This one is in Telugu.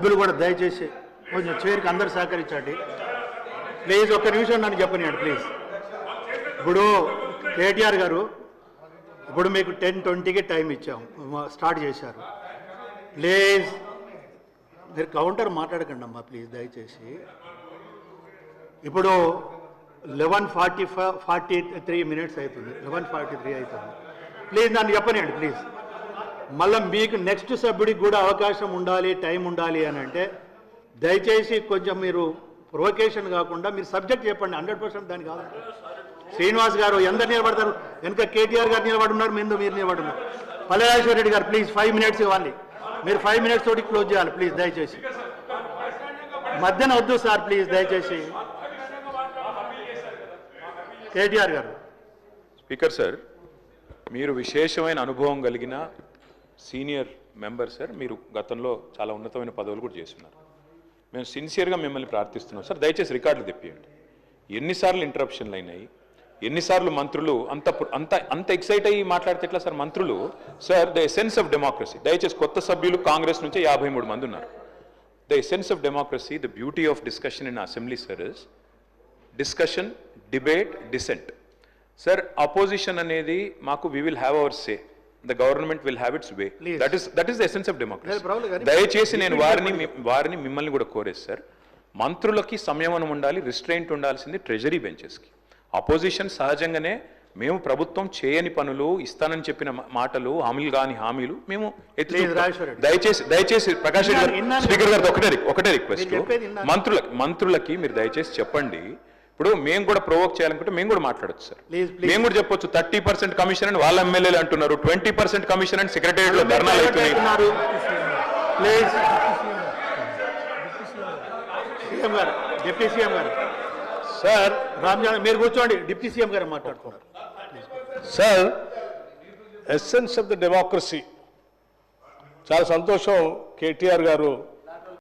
సభ్యులు కూడా దయచేసి కొంచెం చైర్కి అందరు సహకరించండి ప్లీజ్. ఒక్క నిమిషం నన్ను చెప్పనియండి ప్లీజ్. ఇప్పుడు కేటీఆర్ గారు ఇప్పుడు మీకు 10:20కి టైం ఇచ్చాం, స్టార్ట్ చేశారు. ప్లీజ్ మీరు కౌంటర్ మాట్లాడకండి అమ్మా ప్లీజ్ దయచేసి. ఇప్పుడు 11:43 మినిట్స్ అవుతుంది, 11:43 అవుతుంది. ప్లీజ్ నన్ను చెప్పనియండి ప్లీజ్. మళ్ళీ మీకు నెక్స్ట్ సభ్యుడికి కూడా అవకాశం ఉండాలి, టైం ఉండాలి అని అంటే దయచేసి కొంచెం మీరు ప్రొవకేషన్ కాకుండా మీరు సబ్జెక్ట్ చెప్పండి. 100% దాని కాదు. శ్రీనివాస్ గారు ఎందరు నిలబడతారు? వెనక కేటీఆర్ గారు నిలబడున్నారు, మీరు నిలబడున్నారు. పల్లెరాజేశ్వర రెడ్డి గారు ప్లీజ్ 5 మినిట్స్ ఇవ్వాలి. మీరు 5 మినిట్స్ తోటి క్లోజ్ చేయాలి ప్లీజ్ దయచేసి. మధ్యన వద్దు సార్ ప్లీజ్ దయచేసి. కేటీఆర్ గారు. స్పీకర్ సార్, మీరు విశేషమైన అనుభవం కలిగిన సీనియర్ మెంబర్ సార్. మీరు గతంలో చాలా ఉన్నతమైన పదవులు కూడా చేస్తున్నారు. మేము సిన్సియర్గా మిమ్మల్ని ప్రార్థిస్తున్నాం సార్, దయచేసి రికార్డులు తెప్పియండి. ఎన్నిసార్లు ఇంటరప్షన్లు అయినాయి, ఎన్నిసార్లు మంత్రులు అంత అంత అంత ఎక్సైట్ అయ్యి మాట్లాడితే ఎట్లా సార్? మంత్రులు sir, the essence of democracy. దయచేసి కొత్త సభ్యులు కాంగ్రెస్ నుంచి 53 మంది ఉన్నారు. The essence of democracy, the beauty of discussion in assembly sir is discussion, debate, dissent. Sir opposition అనేది మాకు we will have our say, the government will have its way. That is the essence of democracy. దయచేసి నేను వారిని మిమ్మల్ని కూడా కోరేది సార్, మంత్రులకి సంయమనం ఉండాలి, రిస్ట్రెయింట్ ఉండాల్సింది ట్రెజరీ బెంచెస్కి. అపోజిషన్ సహజంగానే మేము ప్రభుత్వం చేయని పనులు, ఇస్తానని చెప్పిన మాటలు, హామీలు కాని హామీలు మేము దయచేసి ప్రకాష్ రెడ్డి గారు, స్పీకర్ గారు ఒకటే రిక్వెస్ట్, మంత్రులకి మీరు దయచేసి చెప్పండి. ఇప్పుడు మేము కూడా ప్రొవోక్ చేయాలనుకుంటే మేము కూడా మాట్లాడచ్చు సార్. మేము కూడా చెప్పొచ్చు 30% కమిషన్ అని వాళ్ళ ఎమ్మెల్యేలు అంటున్నారు, 20% కమిషన్ అని సెక్రటేరియట్ లో ధర్నాలు అవుతున్నాయి. డిప్యూటీ సీఎం గారు సార్, రామ్జాన్ మీరు కూర్చోండి. డిప్యూటీ సీఎం గారు మాట్లాడుతున్నారు sir. Essence of the democracy. చాలా సంతోషం కేటీఆర్ గారు